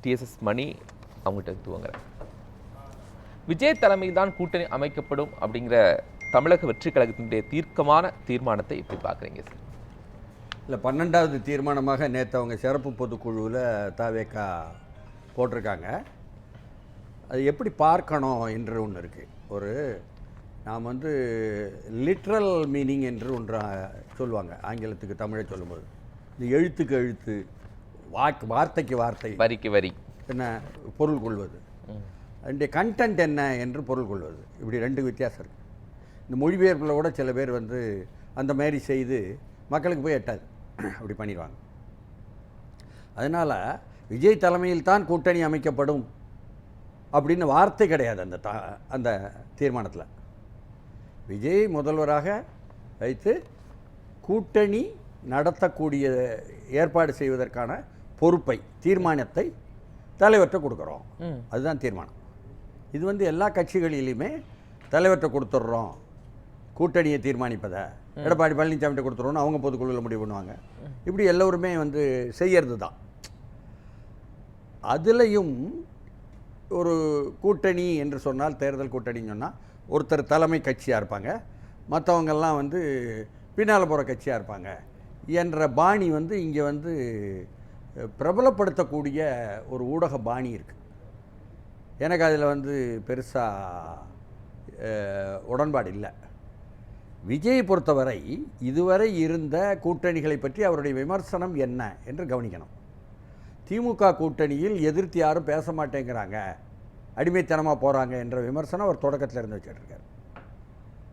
TDS மணி அவங்ககிட்ட துவங்குறேன். விஜய் தலைமையில் தான் கூட்டணி அமைக்கப்படும் அப்படிங்கிற தமிழக வெற்றி கழகத்தினுடைய தீர்க்கமான தீர்மானத்தை எப்படி பார்க்குறீங்க சார்? இல்லை, 12வது தீர்மானமாக நேற்று அவங்க சிறப்பு பொதுக்குழுவில் தாவேக்கா போட்டிருக்காங்க. அது எப்படி பார்க்கணும் என்று ஒன்று இருக்குது. நாம் லிட்ரல் மீனிங் என்று ஒன்று சொல்லுவாங்க ஆங்கிலத்துக்கு தமிழை சொல்லும்போது. இந்த எழுத்துக்கு எழுத்து, வார்த்தைக்கு வார்த்தை, வரிக்கு வரி என்ன பொருள் கொள்வது, அதனுடைய கண்டென்ட் என்ன என்று பொருள் கொள்வது, இப்படி 2 வித்தியாசம் இருக்குது. இந்த மொழிபெயர்ப்பில் கூட சில பேர் அந்த மாதிரி செய்து மக்களுக்கு போய் எட்டாது, அப்படி பண்ணிடுவாங்க. அதனால் விஜய் தலைமையில் தான் கூட்டணி அமைக்கப்படும் அப்படின்னு வார்த்தை கிடையாது அந்த தீர்மானத்தில். விஜய் முதல்வராக வைத்து கூட்டணி நடத்தக்கூடிய ஏற்பாடு செய்வதற்கான பொறுப்பை, தீர்மானத்தை தலைவர்கிட்ட கொடுக்குறோம். அதுதான் தீர்மானம். இது எல்லா கட்சிகளிலுமே தலைவர்கிட்ட கொடுத்துட்றோம் கூட்டணியை தீர்மானிப்பதை, எடப்பாடி பழனிசாமிகிட்ட கொடுத்துருவோன்னு அவங்க பொதுக்குழுவில் முடிவு பண்ணுவாங்க. இப்படி எல்லோருமே செய்யறது தான். அதுலேயும் ஒரு கூட்டணி என்று சொன்னால், தேர்தல் கூட்டணின்னு சொன்னால் ஒருத்தர் தலைமை கட்சியாக இருப்பாங்க, மற்றவங்கெல்லாம் பின்னால் போகிற கட்சியாக இருப்பாங்க என்ற பாணி இங்கே பிரபலப்படுத்தக்கூடிய ஒரு ஊடக பாணி இருக்குது. எனக்கு அதில் பெருசாக உடன்பாடு இல்லை. விஜயை பொறுத்தவரை இதுவரை இருந்த கூட்டணிகளை பற்றி அவருடைய விமர்சனம் என்ன என்று கவனிக்கணும். திமுக கூட்டணியில் எதிர்த்து யாரும் பேச மாட்டேங்கிறாங்க, அடிமைத்தனமாக போகிறாங்க என்ற விமர்சனம் அவர் தொடக்கத்தில் இருந்து வச்சுட்ருக்கார்.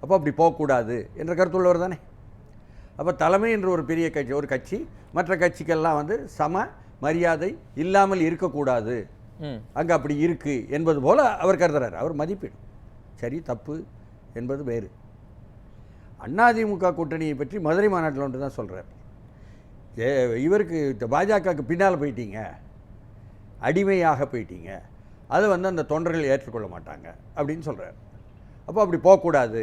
அப்போ அப்படி போகக்கூடாது என்ற கருத்துள்ளவர் தானே. அப்போ தலைமை என்று ஒரு பெரிய கட்சி, ஒரு கட்சி மற்ற கட்சிக்கெல்லாம் சம மரியாதை இல்லாமல் இருக்கக்கூடாது, அங்கே அப்படி இருக்குது என்பது போல் அவர் கருதுறாரு. அவர் மதிப்பீடு சரி தப்பு என்பது வேறு. அதிமுக கூட்டணியை பற்றி மதுரை மாநாட்டில் ஒன்று தான் சொல்கிறார். இவருக்கு பாஜகவுக்கு பின்னால் போயிட்டீங்க, அடிமையாக போயிட்டீங்க, அதை அந்த தொண்டர்கள் ஏற்றுக்கொள்ள மாட்டாங்க அப்படின்னு சொல்கிறார். அப்போ அப்படி போகக்கூடாது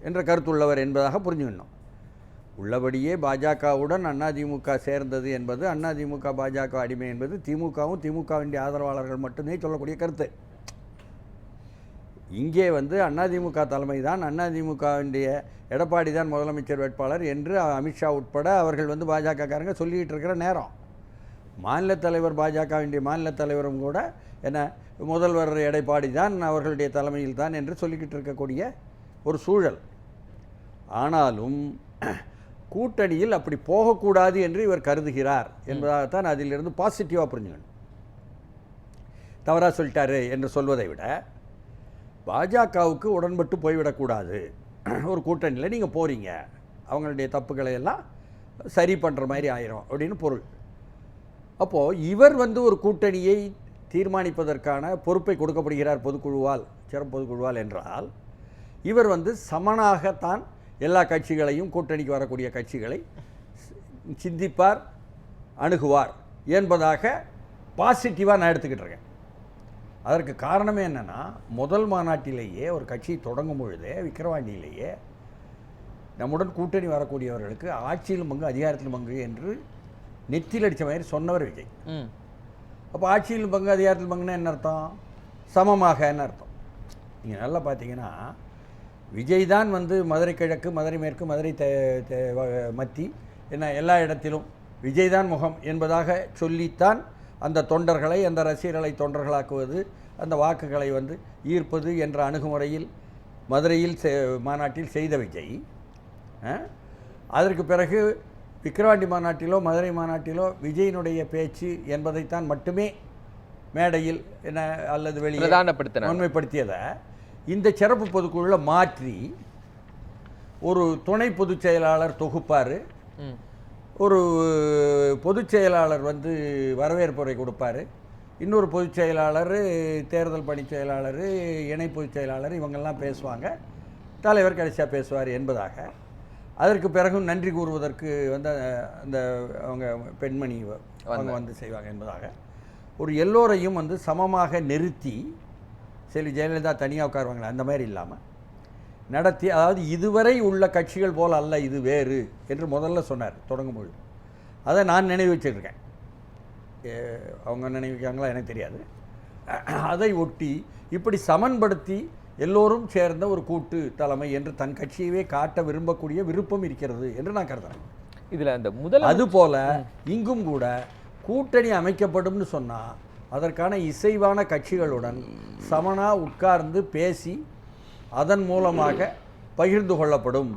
என்ற கருத்துள்ளவர் என்பதாக புரிஞ்சுக்கணும். உள்ளபடியே பாஜகவுடன் அதிமுக சேர்ந்தது என்பது, அதிமுக பாஜக அடிமை என்பது திமுகவும் திமுகவின் ஆதரவாளர்கள் மட்டுமே சொல்லக்கூடிய கருத்து. இங்கே அதிமுக தலைமை தான், அதிமுகவின் எடப்பாடி தான் முதலமைச்சர் வேட்பாளர் என்று அமித்ஷா உட்பட அவர்கள் பாஜகக்காரங்க சொல்லிகிட்டு இருக்கிற நேரம், மாநில தலைவர் பாஜகவின் மாநில தலைவரும் கூட என்ன முதல்வர் எடப்பாடி தான் அவர்களுடைய தலைமையில் தான் என்று சொல்லிக்கிட்டு இருக்கக்கூடிய ஒரு சூழல். ஆனாலும் கூட்டணியில் அப்படி போகக்கூடாது என்று இவர் கருதுகிறார் என்பதாகத்தான் அதிலிருந்து பாசிட்டிவாக புரிஞ்சுக்கணும். தவறாக சொல்லிட்டாரு என்று சொல்வதை விட பாஜகவுக்கு உடன்பட்டு போய்விடக்கூடாது, ஒரு கூட்டணியில் நீங்கள் போகிறீங்க, அவங்களுடைய தப்புக்களை எல்லாம் சரி பண்ணுற மாதிரி ஆயிரும் அப்படின்னு பொருள். அப்போது இவர் ஒரு கூட்டணியை தீர்மானிப்பதற்கான பொறுப்பை கொடுக்கப்படுகிறார் பொதுக்குழுவால், சிறப்பு பொதுக்குழுவால் என்றால், இவர் சமனாகத்தான் எல்லா கட்சிகளையும், கூட்டணிக்கு வரக்கூடிய கட்சிகளை சிந்திப்பார், அணுகுவார் என்பதாக பாசிட்டிவாக நான் எடுத்துக்கிட்டு இருக்கேன். அதற்கு காரணமே என்னென்னா, முதல் மாநாட்டிலேயே ஒரு கட்சி தொடங்கும் பொழுதே விக்கிரவாண்டியிலேயே நம்முடன் கூட்டணி வரக்கூடியவர்களுக்கு ஆட்சியிலும் பங்கு அதிகாரத்திலும் பங்கு என்று நெத்தியில் அடித்த மாதிரி சொன்னவர் விஜய். அப்போ ஆட்சியிலும் பங்கு அதிகாரத்திலும் பங்குன்னா என்ன அர்த்தம்? சமமாகன்னு அர்த்தம். நீங்கள் நல்லா பார்த்தீங்கன்னா, விஜய் தான் மதுரை கிழக்கு, மதுரை மேற்கு, மதுரை மத்தி என்ன எல்லா இடத்திலும் விஜய் தான் முகம் என்பதாக சொல்லித்தான் அந்த தொண்டர்களை, அந்த ரசிகர்களை தொண்டர்களாக்குவது, அந்த வாக்குகளை ஈர்ப்பது என்ற அணுகுமுறையில் மதுரையில் மாநாட்டில் செய்த விஜய், அதற்கு பிறகு விக்கிரவாண்டி மாநாட்டிலோ மதுரை மாநாட்டிலோ விஜயினுடைய பேச்சு என்பதைத்தான் மட்டுமே மேடையில் என்ன அல்லது வெளியே உண்மைப்படுத்தியதை இந்த சிறப்பு பொதுக்குழுவில் மாற்றி ஒரு துணை பொதுச் செயலாளர் தொகுப்பார், ஒரு பொதுச் செயலாளர் வரவேற்புரை கொடுப்பார், இன்னொரு பொதுச் செயலாளர், தேர்தல் பணி செயலாளர், இணை பொதுச் செயலாளர், இவங்கெல்லாம் பேசுவாங்க, தலைவர் கடைசியாக பேசுவார் என்பதாக. அதற்கு பிறகும் நன்றி கூறுவதற்கு அந்த அவங்க பெண்மணி அவங்க செய்வாங்க என்பதாக ஒரு எல்லோரையும் சமமாக நிறுத்தி, சரி ஜெயலலிதா தனியாக உட்காருவாங்களே அந்த மாதிரி இல்லாமல் நடத்தி, அதாவது இதுவரை உள்ள கட்சிகள் போல் அல்ல, இது வேறு என்று முதல்ல சொன்னார் தொடங்கும்பொழுது. அதை நான் நினைவு வச்சுருக்கேன். அவங்க நினைக்கிறாங்களா எனக்கு தெரியாது. அதை ஒட்டி இப்படி சமன்படுத்தி எல்லோரும் சேர்ந்த ஒரு கூட்டு தலைமை என்று தன் கட்சியவே காட்ட விரும்பக்கூடிய விருப்பம் இருக்கிறது என்று நான் கருதுறேன். இதில் அந்த முதல் அதுபோல இங்கும் கூட கூட்டணி அமைக்கப்படும்னு சொன்னால் அதற்கான இசைவான கட்சிகளுடன் சமனா உட்கார்ந்து பேசி அதன் மூலமாக பகிர்ந்து கொள்ளப்படும்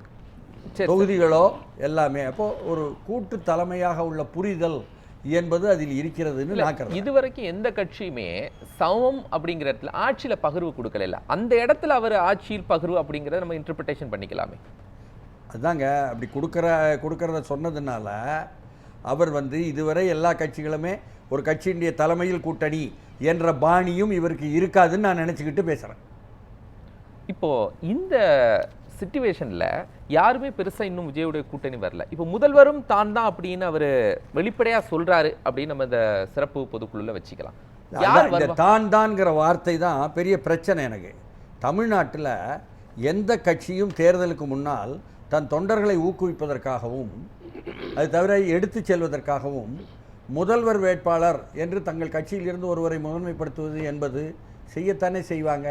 தொகுதிகளோ எல்லாமே. அப்போ ஒரு கூட்டு தலைமையாக உள்ள புரிதல் என்பது அதில் இருக்கிறதுன்னு நான் கருதுறேன். இதுவரைக்கும் எந்த கட்சியுமே சமம் அப்படிங்கிற இடத்துல ஆட்சியில பகிர்வு கொடுக்கல. அந்த இடத்துல அவர் ஆட்சியில் பகிர்வு அப்படிங்கிறத நம்ம இன்டர்பிரிட்டேஷன் பண்ணிக்கலாமே. அதுதாங்க அப்படி கொடுக்கறத சொன்னதுனால அவர் இதுவரை எல்லா கட்சிகளுமே ஒரு கட்சியினுடைய தலைமையில் கூட்டணி என்ற பாணியும் இவருக்கு இருக்காதுன்னு நான் நினச்சிக்கிட்டு பேசுகிறேன். இப்போ இந்த சிச்சுவேஷன்ல யாருமே பெருசா இன்னும் விஜயோடைய கூட்டணி வரல. இப்போ முதல்வரும் தான் அப்படின்னு அவர் வெளிப்படையா சொல்றாரு அப்படின்னு நம்ம இந்த சிறப்பு பொதுக்குழுல வச்சுக்கலாம். இந்த தான்ங்கிற வார்த்தை தான் பெரிய பிரச்சனை எனக்கு. தமிழ்நாட்டில் எந்த கட்சியும் தேர்தலுக்கு முன்னால் தன் தொண்டர்களை ஊக்குவிப்பதற்காகவும் அது தவிர எடுத்து செல்வதற்காகவும் முதல்வர் வேட்பாளர் என்று தங்கள் கட்சியிலிருந்து ஒருவரை முதன்மைப்படுத்துவது என்பது செய்யத்தானே செய்வாங்க.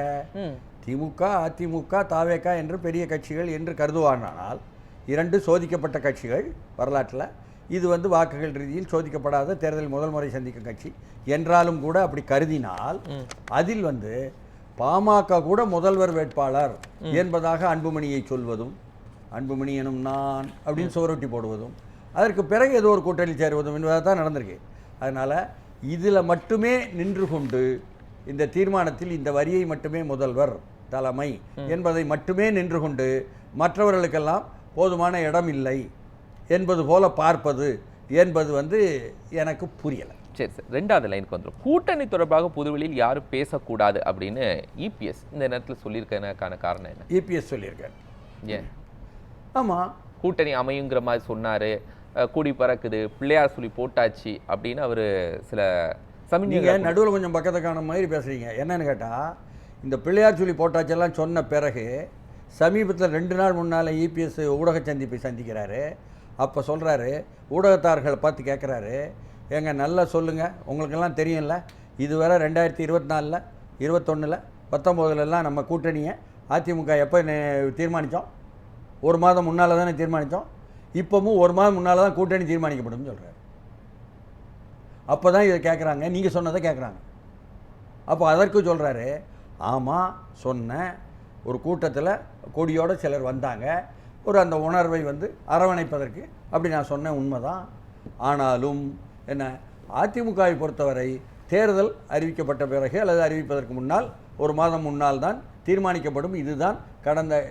திமுக, அதிமுக, தாவேக என்று பெரிய கட்சிகள் என்று கருதுவானால் இரண்டு சோதிக்கப்பட்ட கட்சிகள் வரலாற்றில். இது வாக்குகள் ரீதியில் சோதிக்கப்படாத தேர்தல் முதல் முறை சந்திக்கும் கட்சி என்றாலும் கூட அப்படி கருதினால் அதில் பாமக கூட முதல்வர் வேட்பாளர் என்பதாக அன்புமணியை சொல்வதும், அன்புமணி எனும் நான் அப்படின்னு சுவரொட்டி போடுவதும், அதற்கு பிறகு ஏதோ ஒரு கூட்டணி சேருவதும் என்பதாக தான் நடந்திருக்கு. அதனால் இதில் மட்டுமே நின்று கொண்டு இந்த தீர்மானத்தில் இந்த வரியை மட்டுமே முதல்வர் தலைமை என்பதை மட்டுமே நின்று கொண்டு மற்றவர்களுக்கெல்லாம் போதுமான இடம் இல்லை என்பது போல பார்ப்பது என்பது எனக்கு புரியலை. சரி சார், ரெண்டாவது லைனுக்கு வந்துடும். கூட்டணி தொடர்பாக பொதுவெளியில் யாரும் பேசக்கூடாது அப்படின்னு இபிஎஸ் இந்த நேரத்தில் சொல்லியிருக்கதுக்கான காரணம் என்ன? இபிஎஸ் சொல்லியிருக்காரு. ஏன்? ஆமாம், கூட்டணி அமையுங்கிற மாதிரி சொன்னார், கூடி பறக்குது, பிள்ளையார் சொல்லி போட்டாச்சு அப்படின்னு அவர் சில நீங்கள் நடுவில் கொஞ்சம் பக்கத்தை காண மாதிரி பேசுகிறீங்க. என்னன்னு கேட்டால், இந்த பிள்ளையார் சொல்லி போட்டாச்செல்லாம் சொன்ன பிறகு சமீபத்தில் 2 நாள் முன்னால் இபிஎஸ் ஊடக சந்திப்பை சந்திக்கிறாரு. அப்போ சொல்கிறாரு, ஊடகத்தார்களை பார்த்து கேட்குறாரு, ஏங்க நல்லா சொல்லுங்கள், உங்களுக்கெல்லாம் தெரியும்ல, இதுவரை 2024, 21, 19 நம்ம கூட்டணியை அதிமுக எப்போ தீர்மானித்தோம்? 1 மாதம் முன்னால் தானே தீர்மானித்தோம். இப்போவும் 1 மாதம் முன்னால் தான் கூட்டணி தீர்மானிக்கப்படும் சொல்கிறார். அப்போ தான் இதை கேட்குறாங்க, நீங்கள் சொன்னதை கேட்குறாங்க. அப்போ அதற்கு சொல்கிறாரு, ஆமாம் சொன்னேன், ஒரு கூட்டத்தில் கொடியோடு சிலர் வந்தாங்க, ஒரு அந்த உணர்வை அரவணைப்பதற்கு அப்படி நான் சொன்னேன், உண்மைதான். ஆனாலும் என்ன, அதிமுகவை பொறுத்தவரை தேர்தல் அறிவிக்கப்பட்ட பிறகு அல்லது அறிவிப்பதற்கு முன்னால் 1 மாதம் முன்னால் தான் தீர்மானிக்கப்படும். இதுதான் கடந்த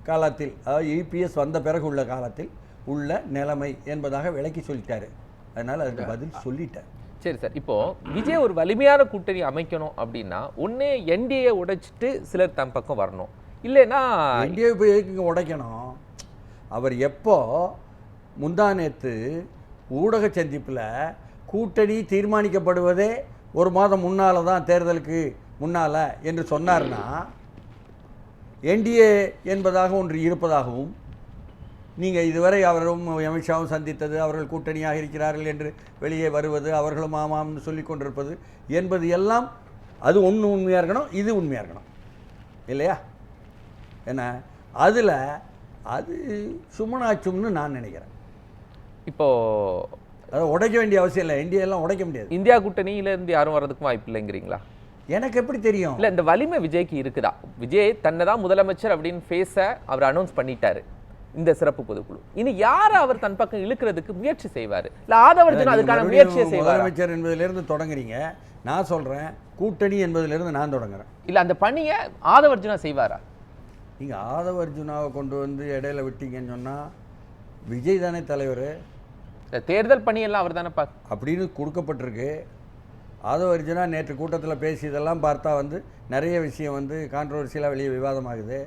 காலத்தில், அதாவது இபிஎஸ் வந்த பிறகு உள்ள காலத்தில் உள்ள நிலைமை என்பதாக விளக்கி சொல்லிட்டாரு. அதனால் அதுக்கு பதில் சொல்லிட்டார். சரி சார், இப்போ விஜய் ஒரு வலிமையான கூட்டணி அமைக்கணும் அப்படின்னா ஒன்னே என்டிஏ உடைச்சிட்டு சிலர் தன் பக்கம் வரணும், இல்லைன்னா என்டிஏ போய் எதுக்குங்க உடைக்கணும்? அவர் எப்போ முந்தானேத்து ஊடக சந்திப்பில் கூட்டணி தீர்மானிக்கப்படுவதே 1 மாதம் முன்னால் தான், தேர்தலுக்கு முன்னால் என்று சொன்னார்னா, என்டிஏ என்பதாக ஒன்று இருப்பதாகவும், நீங்கள் இதுவரை அவரும் அமித்ஷாவும் சந்தித்தது, அவர்கள் கூட்டணியாக இருக்கிறார்கள் என்று வெளியே வருவது, அவர்களும் ஆமாம்னு சொல்லி கொண்டிருப்பது என்பது எல்லாம் அது ஒன்று உண்மையாக இருக்கணும், இது உண்மையாக இருக்கணும் இல்லையா? என்ன அதில் அது சுமனாச்சும்னு நான் நினைக்கிறேன். இப்போது அதை உடைக்க வேண்டிய அவசியம் இல்லை. இந்தியாவெல்லாம் உடைக்க முடியாது. இந்தியா கூட்டணியிலேருந்து யாரும் வர்றதுக்கும் வாய்ப்பு இல்லைங்கிறீங்களா? எனக்கு எப்படி தெரியும்? இல்லை, இந்த வலிமை விஜய்க்கு இருக்குதா? விஜய் தன்னை தான் முதலமைச்சர் அப்படின்னு ஃபேஸை அவர் அனௌன்ஸ் பண்ணிட்டாரு இந்த சிறப்பு பொதுக்குழு. இனி யாரை அவர் தன் பக்கம் இழுக்கிறதுக்கு முயற்சி செய்வார்? இல்லை ஆதவர்ஜுன் அதுக்கான முயற்சியை செய்வார்? முதலமைச்சர் என்பதிலிருந்து தொடங்குறீங்க, நான் சொல்கிறேன் கூட்டணி என்பதிலிருந்து நான் தொடங்குறேன். இல்லை, அந்த பணியை ஆதவர்ஜுனா செய்வாரா? நீங்கள் ஆதவர்ஜுனாவை கொண்டு இடையில விட்டீங்கன்னு சொன்னால் விஜய் தானே தலைவர். தேர்தல் பணியெல்லாம் அவர் தானே அப்படின்னு கொடுக்கப்பட்டிருக்கு. ஆதவர்ஜுனா நேற்று கூட்டத்தில் பேசியதெல்லாம் பார்த்தா நிறைய விஷயம் கான்ட்ரவர்சியலாக வெளியே விவாதமாகுது.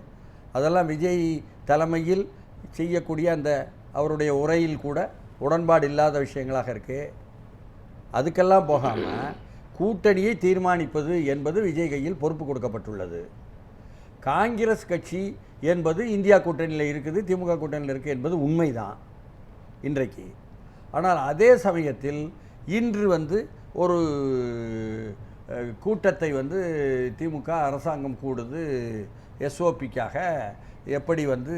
அதெல்லாம் விஜய் தலைமையில் செய்யக்கூடிய அந்த அவருடைய உரையில் கூட உடன்பாடு இல்லாத விஷயங்களாக இருக்குது. அதுக்கெல்லாம் போகாமல் கூட்டணியை தீர்மானிப்பது என்பது விஜய் கையில் பொறுப்பு கொடுக்கப்பட்டுள்ளது. காங்கிரஸ் கட்சி என்பது இந்தியா கூட்டணியில் இருக்குது, திமுக கூட்டணியில் இருக்குது என்பது உண்மைதான் இன்றைக்கு. ஆனால் அதே சமயத்தில் இன்று ஒரு கூட்டத்தை வந்து திமுக அரசாங்கம் கூடுது எஸ்ஓபிக்காக எப்படி வந்து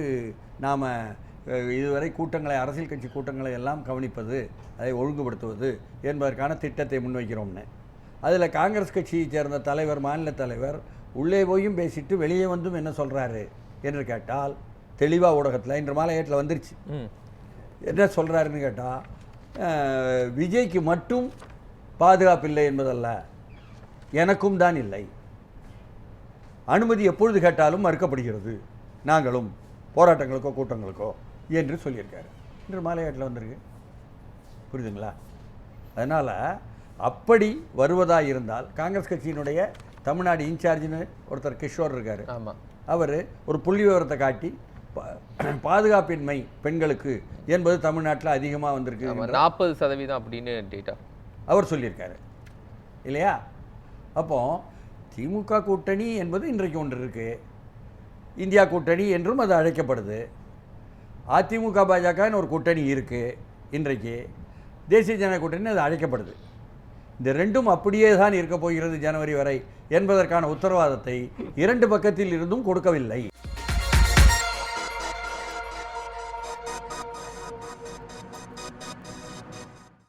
நாம் இதுவரை கூட்டங்களை அரசியல் கட்சி கூட்டங்களை எல்லாம் கவனிப்பது அதை ஒழுங்குபடுத்துவது என்பதற்கான திட்டத்தை முன்வைக்கிறோம்னு. அதில் காங்கிரஸ் கட்சியைச் சேர்ந்த தலைவர் மாநில தலைவர் உள்ளே போயும் பேசிட்டு வெளியே வந்தும் என்ன சொல்கிறாரு என்று கேட்டால் தெளிவாக ஊடகத்தில் இன்று மாலை ஏட்டில் வந்துருச்சு. என்ன சொல்கிறாருன்னு கேட்டால் விஜய்க்கு மட்டும் பாதுகாப்பு இல்லை என்பதல்ல, எனக்கும் தான் இல்லை. அனுமதி எப்பொழுது கேட்டாலும் மறுக்கப்படுகிறது, நாங்களும் போராட்டங்களுக்கோ கூட்டங்களுக்கோ என்று சொல்லியிருக்காரு. இன்று மாலை ஏட்டில் வந்திருக்கு. புரியுதுங்களா? அதனால் அப்படி வருவதாக இருந்தால் காங்கிரஸ் கட்சியினுடைய தமிழ்நாடு இன்சார்ஜின்னு ஒருத்தர் கிஷோர் இருக்கார். அவர் ஒரு புள்ளி விவரத்தை காட்டி பாதுகாப்பின்மை பெண்களுக்கு என்பது தமிழ்நாட்டில் அதிகமாக வந்திருக்கு, 40% அப்படின்னு டேட்டா அவர் சொல்லியிருக்காரு இல்லையா? அப்போ திமுக கூட்டணி என்பது இன்றைக்கு ஒன்று இருக்குது, இந்தியா கூட்டணி என்றும் அது அழைக்கப்படுது. அதிமுக பாஜகன்னு ஒரு கூட்டணி இருக்குது இன்றைக்கு, தேசிய ஜனநாயக கூட்டணி அது அழைக்கப்படுது. இந்த ரெண்டும் அப்படியே தான் இருக்க போகிறது ஜனவரி வரை என்பதற்கான உத்தரவாதத்தை இரண்டு பக்கத்தில் இருந்தும் கொடுக்கவில்லை.